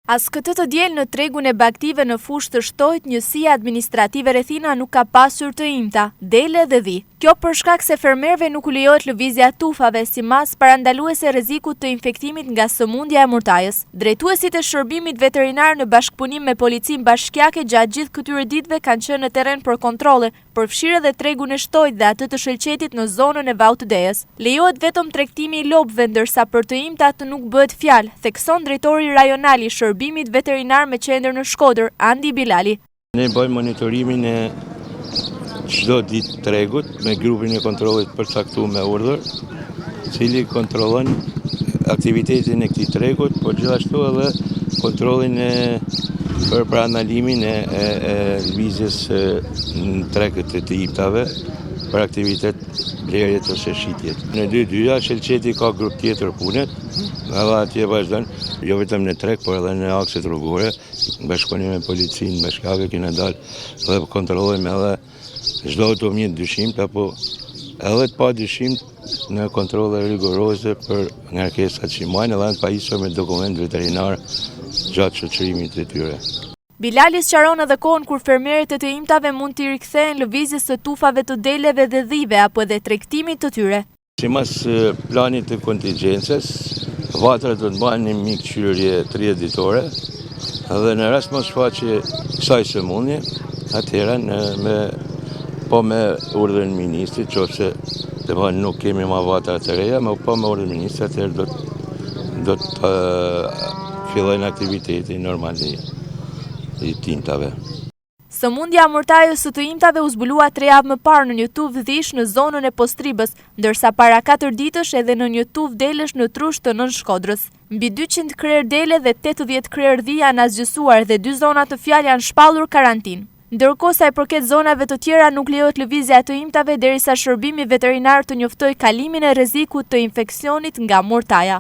As këtë të diel në tregun e baktive në fushë të Shtojt, njësia administrative Rethina nuk ka pasur të imta, dele dhe dhi. Kjo për shkak se fermerëve nuk u lejohet lëvizja tufave si mas parandaluese rrezikut të infektimit nga sëmundja e murtajës. Drejtuesit e shërbimit veterinar në bashkëpunim me policinë bashkiake gjatë gjithë këtyre ditëve kanë qenë në terren për kontrolle, përfshirë edhe tregun e Shtojt dhe atë të Shelqetit në zonën e Vautëdejës. Lejohet vetëm tregtimi i lopëve, ndërsa për të imtat nuk bëhet fjalë, thekson drejtori rajonal i shërbimit veterinar me qendër në Shkodër, Andi Bilali. Ne bëjmë monitorimin e çdo ditë tregut me grupin e kontrollit përcaktuar me urdhër, cili kontrollon aktivitetin e këtij tregut, por gjithashtu edhe kontrollin për parandalimin e lëvizjes në tregët e të imtave për aktivitet blerjet ose shitjet. Në 2-2 Shelqeti ka grup tjetër punet, edhe atje vazhdon, jo vetëm në treg, por edhe në akset rrugore, bashkëpunim me policinë bashkiake kemi dalë dhe kontrollojmë edhe çdo automjet dyshimt apo edhe të pa dyshimt në kontrolle rigoroze për ngarkesat që marrin edhe të pajisur me dokument veterinar gjatë shoqërimit të tyre. Bilali sqaron edhe kohën kur fermerët e të imtave mund t'i rikthehen lëvizjes së tufave të deleve dhe dhive apo edhe tregtimit të tyre. Sipas planit të kontingjencës, vatrat do të bëhen në mikëqyrje 30 ditore dhe në rast mos shfaqje kësaj sëmundje, atëherë me urdhën e ministrit, nëse nuk kemi më vatra të reja, po me urdhën e ministrit atëherë do të fillojnë aktivitetin normal i të imtave. Sëmundja e murtajës së të imtave u zbulua 3 javë më parë në një tufë dhish në zonën e Postribës, ndërsa para 4 ditësh edhe në një tufë delesh në Trush të Nën Shkodrës. Mbi 200 krerë dele dhe 80 krerë dhi janë asgjësuar dhe 2 zona të fjalë janë shpallur karantinë. Ndërkohë sa i përket zonave të tjera nuk lejohet lëvizja e të imtave derisa shërbimi veterinar të njoftojë kalimin e rrezikut të infeksionit nga murtaja.